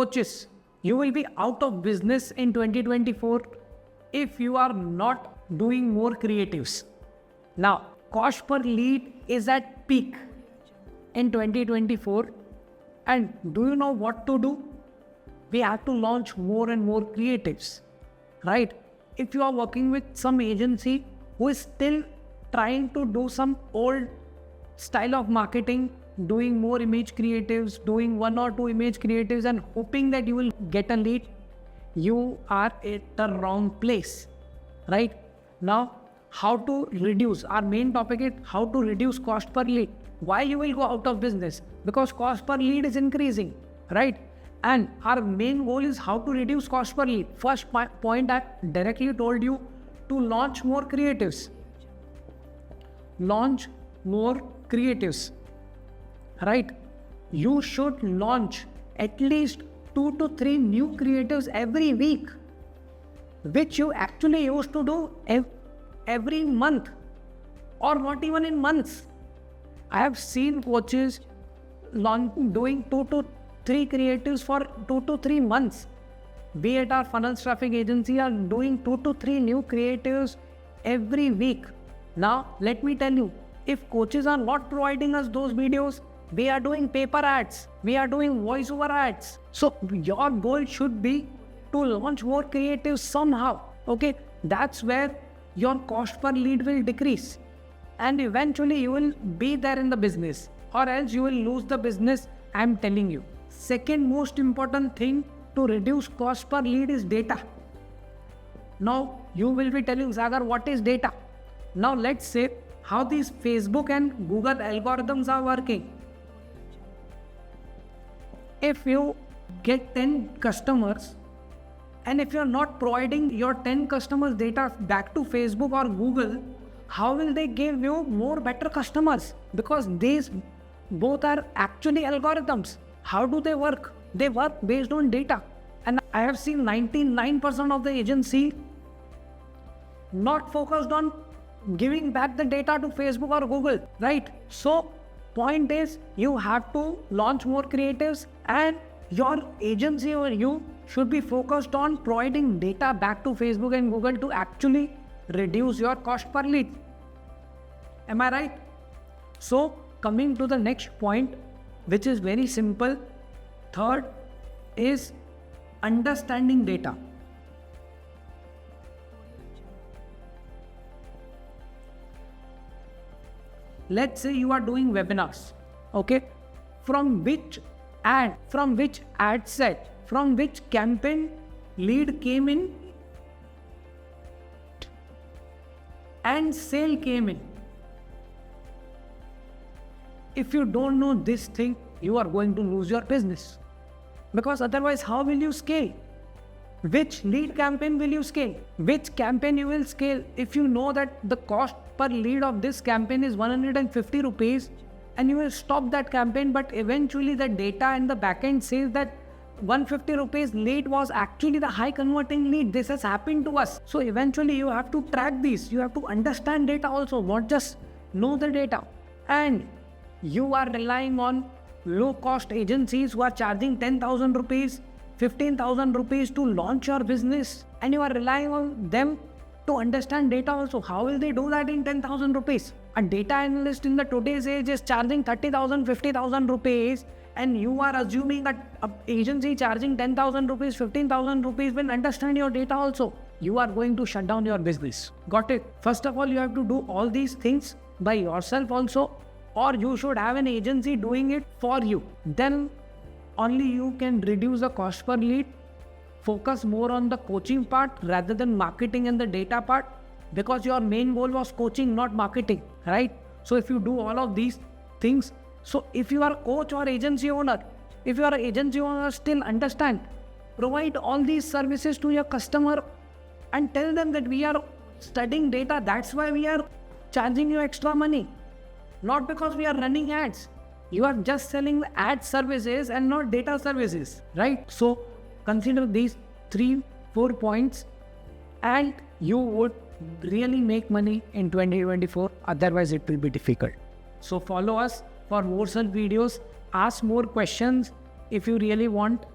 coaches, you will be out of business in 2024 if you are not doing more creatives. Now, cost per lead is at peak in 2024, and do you know what to do? We have to launch more and more creatives, right? If you are working with some agency who is still trying to do some old style of marketing, doing more image creatives, doing 1 or 2 image creatives and hoping that you will get a lead, you are at the wrong place, right? Now, how to reduce? Our main topic is how to reduce cost per lead. Why you will go out of business? Because cost per lead is increasing, right? And our main goal is how to reduce cost per lead. First point, I directly told you to launch more creatives. Launch more creatives, right? You should launch at least 2 to 3 new creatives every week, which you actually used to do every month or not even in months. I have seen coaches doing 2 to 3 creatives for 2 to 3 months. We at our funnels traffic agency are doing 2 to 3 new creatives every week. Now, let me tell you, if coaches are not providing us those videos, we are doing paper ads, we are doing voiceover ads. So your goal should be to launch more creatives somehow, okay? That's where your cost per lead will decrease. And eventually you will be there in the business, or else you will lose the business, I'm telling you. Second most important thing to reduce cost per lead is data. Now you will be telling, Sagar, what is data? Now let's say how these Facebook and Google algorithms are working. If you get 10 customers, and if you're not providing your 10 customers data back to Facebook or Google, how will they give you more better customers? Because these both are actually algorithms. How do they work? They work based on data. And I have seen 99% of the agency not focused on giving back the data to Facebook or Google, right? So point is, you have to launch more creatives, and your agency or you should be focused on providing data back to Facebook and Google to actually reduce your cost per lead. Am I right? So coming to the next point, which is very simple. Third is understanding data. Let's say you are doing webinars, okay? From which ad set, from which campaign lead came in and sale came in. If you don't know this thing, you are going to lose your business. Because otherwise, how will you scale? Which lead campaign will you scale? Which campaign you will scale? If you know that the cost per lead of this campaign is 150 rupees and you will stop that campaign, but eventually the data and the backend says that 150 rupees lead was actually the high converting lead. This has happened to us. So eventually you have to track this. You have to understand data also, not just know the data. And you are relying on low cost agencies who are charging 10,000 rupees, 15,000 rupees to launch your business, and you are relying on them to understand data also. How will they do that in 10,000 rupees? A data analyst in the today's age is charging 30,000, 50,000 rupees, and you are assuming that an agency charging 10,000 rupees, 15,000 rupees will understand your data also. You are going to shut down your business. Got it? First of all, you have to do all these things by yourself also, or you should have an agency doing it for you. Then only you can reduce the cost per lead, focus more on the coaching part rather than marketing and the data part, because your main goal was coaching, not marketing, right? So if you do all of these things, so if you are a coach or agency owner, if you are an agency owner, still understand, provide all these services to your customer and tell them that we are studying data. That's why we are charging you extra money, not because we are running ads. You are just selling ad services and not data services, right? So consider these 3-4 points and you would really make money in 2024. Otherwise it will be difficult. So follow us for more such videos, ask more questions if you really want.